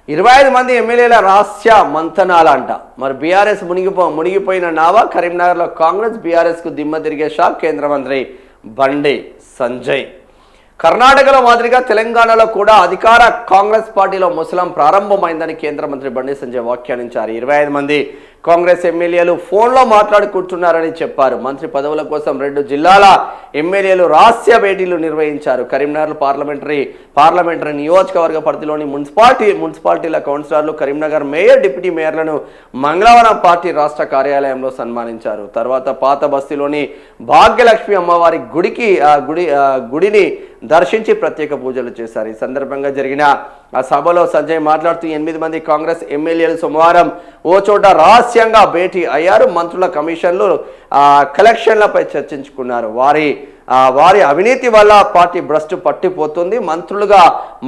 25 మంది ఎమ్మెల్యేల రహస్య మంతనాలంట. మరి బీఆర్ఎస్ మునిగిపోయిన నావా. కరీంనగర్లో కాంగ్రెస్ బీఆర్ఎస్కు దిమ్మ తిరిగే షాక్ కేంద్ర మంత్రి బండి సంజయ్. కర్ణాటకలో మాదిరిగా తెలంగాణలో కూడా అధికార కాంగ్రెస్ పార్టీలో ముసలం ప్రారంభమైందని కేంద్ర మంత్రి బండి సంజయ్ వ్యాఖ్యానించారు. 25 మంది కాంగ్రెస్ ఎమ్మెల్యేలు ఫోన్లో మాట్లాడుకుంటున్నారని చెప్పారు. మంత్రి పదవుల కోసం 2 జిల్లాల ఎమ్మెల్యేలు రహస్య భేటీలు నిర్వహించారు. కరీంనగర్ పార్లమెంటరీ నియోజకవర్గ పరిధిలోని మున్సిపాలిటీల కౌన్సిలర్లు, కరీంనగర్ మేయర్, డిప్యూటీ మేయర్లను మంగళవారం పార్టీ రాష్ట్ర కార్యాలయంలో సన్మానించారు. తర్వాత పాత బస్తీలోని భాగ్యలక్ష్మి అమ్మవారి గుడిని దర్శించి ప్రత్యేక పూజలు చేశారు. ఈ సందర్భంగా జరిగిన ఆ సభలో సంజయ్ మాట్లాడుతూ 8 మంది కాంగ్రెస్ ఎమ్మెల్యేలు సోమవారం ఓ చోట రహస్యంగా భేటీ అయ్యారు. మంత్రుల కమిషన్లు కలెక్షన్లపై చర్చించుకున్నారు. వారి అవినీతి వల్ల పార్టీ భ్రష్టు పట్టిపోతుంది, మంత్రులుగా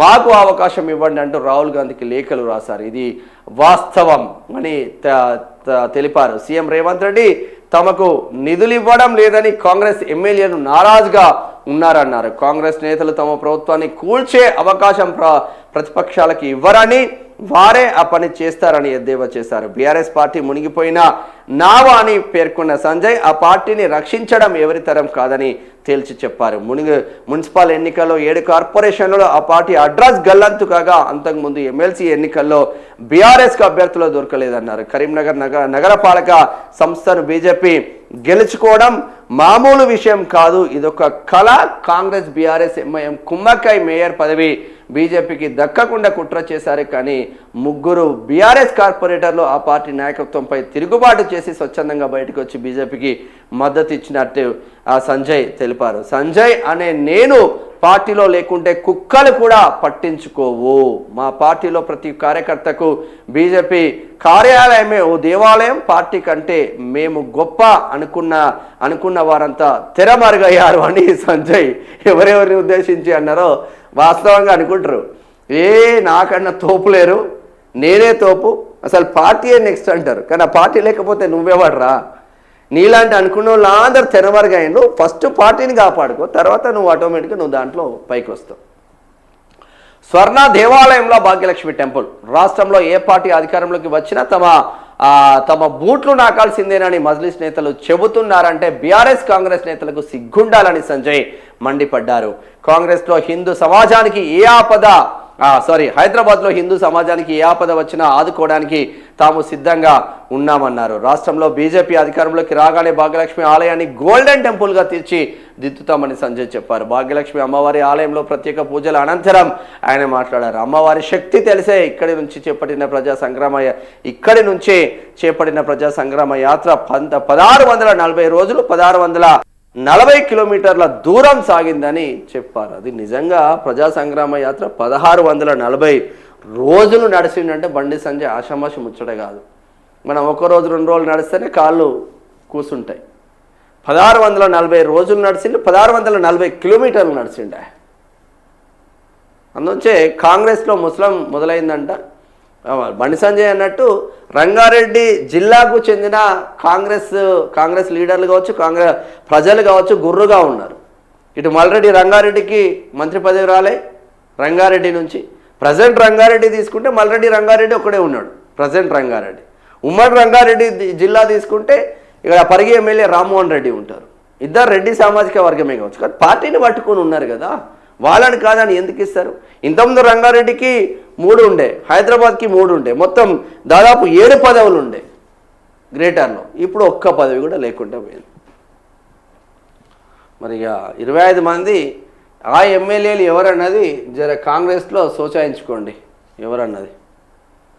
మాకు అవకాశం ఇవ్వండి అంటూ రాహుల్ గాంధీకి లేఖలు రాశారు. ఇది వాస్తవం అని తెలిపారు. సీఎం రేవంత్ రెడ్డి తమకు నిధులు ఇవ్వడం లేదని కాంగ్రెస్ ఎమ్మెల్యేలు నారాజుగా ఉన్నారన్నారు. కాంగ్రెస్ నేతలు తమ ప్రభుత్వాన్ని కూల్చే అవకాశం ప్రతిపక్షాలకు ఇవ్వరని, వారే ఆ పని చేస్తారని ఎద్దేవా చేశారు. బీఆర్ఎస్ పార్టీ మునిగిపోయిన నావా అని పేర్కొన్న సంజయ్ ఆ పార్టీని రక్షించడం ఎవరి తరం కాదని తేల్చి చెప్పారు. మున్సిపల్ ఎన్నికల్లో 7 కార్పొరేషన్లలో ఆ పార్టీ అడ్రస్ గల్లంతు కాగా అంతకుముందు ఎమ్మెల్సీ ఎన్నికల్లో బీఆర్ఎస్కు అభ్యర్థులు దొరకలేదన్నారు. కరీంనగర్ నగరపాలక సంస్థను బీజేపీ గెలుచుకోవడం మామూలు విషయం కాదు, ఇదొక కళ. కాంగ్రెస్ బీఆర్ఎస్ ఎంఐఎం కుమ్మక్కై మేయర్ పదవి బీజేపీకి దక్కకుండా కుట్ర చేశారు. కానీ 3 బీఆర్ఎస్ కార్పొరేటర్లు ఆ పార్టీ నాయకత్వంపై తిరుగుబాటు చేసి స్వచ్ఛందంగా బయటకు వచ్చి బీజేపీకి మద్దతు ఇచ్చినట్టు సంజయ్ తెలిపారు. సంజయ్ అనే నేను పార్టీలో లేకుంటే కుక్కలు కూడా పట్టించుకోవు. మా పార్టీలో ప్రతి కార్యకర్తకు బీజేపీ కార్యాలయమే ఓ దేవాలయం. పార్టీ కంటే మేము గొప్ప అనుకున్న వారంతా తెరమరుగయ్యారు అని సంజయ్ ఎవరెవరిని ఉద్దేశించి అన్నారో వాస్తవంగా అనుకుంటారు. నాకన్నా తోపు లేరు, నేనే తోపు, అసలు పార్టీయే నెక్స్ట్ అంటారు. కానీ ఆ పార్టీ లేకపోతే నువ్వెవడరా? నీలాంటి అనుకున్న వాళ్ళు అందరు తెరమరుగయ్యాను. ఫస్ట్ పార్టీని కాపాడుకో, తర్వాత నువ్వు ఆటోమేటిక్గా నువ్వు దాంట్లో పైకి వస్తావు. స్వర్ణ దేవాలయంలో భాగ్యలక్ష్మి టెంపుల్. రాష్ట్రంలో ఏ పార్టీ అధికారంలోకి వచ్చినా తమ బూట్లు నాకాల్సిందేనని మజ్లిస్ నేతలు చెబుతున్నారంటే బీఆర్ఎస్ కాంగ్రెస్ నేతలకు సిగ్గుండాలని సంజయ్ మండిపడ్డారు. కాంగ్రెస్లో హిందూ సమాజానికి హైదరాబాద్లో హిందూ సమాజానికి ఏ ఆపద వచ్చినా ఆదుకోవడానికి తాము సిద్ధంగా ఉన్నామన్నారు. రాష్ట్రంలో బీజేపీ అధికారంలోకి రాగానే భాగ్యలక్ష్మి ఆలయాన్ని గోల్డెన్ టెంపుల్గా తీర్చిదిద్దుతామని సంజయ్ చెప్పారు. భాగ్యలక్ష్మి అమ్మవారి ఆలయంలో ప్రత్యేక పూజల అనంతరం ఆయన మాట్లాడారు. అమ్మవారి శక్తి తెలిసే ఇక్కడి నుంచి చేపట్టిన ప్రజా సంగ్రామ యాత్ర 1640 రోజులు 1640 కిలోమీటర్ల దూరం సాగిందని చెప్పారు. అది నిజంగా ప్రజా సంగ్రామ యాత్ర 1640 రోజులు నడిచిందంటే బండి సంజయ్ ఆషామాషి ముచ్చట కాదు. మనం 1 రోజు 2 రోజులు నడిస్తేనే కాళ్ళు కూసుంటాయి. 1640 రోజులు నడిచిండు, 1640 కిలోమీటర్లు నడిచిండ. అందుకే కాంగ్రెస్లో ముసలం మొదలైందంట. బండి సంజయ్ అన్నట్టు రంగారెడ్డి జిల్లాకు చెందిన కాంగ్రెస్ లీడర్లు కావచ్చు, కాంగ్రెస్ ప్రజలు కావచ్చు గుర్రుగా ఉన్నారు. ఇటు మల్రెడ్డి రంగారెడ్డికి మంత్రి పదవి రాలే. రంగారెడ్డి నుంచి ప్రజెంట్ రంగారెడ్డి తీసుకుంటే మల్రెడ్డి రంగారెడ్డి ఒకడే ఉన్నాడు ప్రజెంట్ రంగారెడ్డి. ఉమ్మడి రంగారెడ్డి జిల్లా తీసుకుంటే ఇక్కడ పరిగి ఎమ్మెల్యే రామ్మోహన్ రెడ్డి ఉంటారు. ఇద్దరు రెడ్డి సామాజిక వర్గమే కావచ్చు, కానీ పార్టీని పట్టుకొని ఉన్నారు కదా, వాళ్ళని కాదని ఎందుకు ఇస్తారు? ఇంతకుముందు రంగారెడ్డికి 3 ఉండే, హైదరాబాద్కి 3 ఉండే, మొత్తం దాదాపు 7 పదవులు ఉండే గ్రేటర్లో. ఇప్పుడు ఒక్క పదవి కూడా లేకుండా పోయింది. మరి ఇక 25 మంది ఆ ఎమ్మెల్యేలు ఎవరన్నది కాంగ్రెస్లో సోచాయించుకోండి ఎవరన్నది.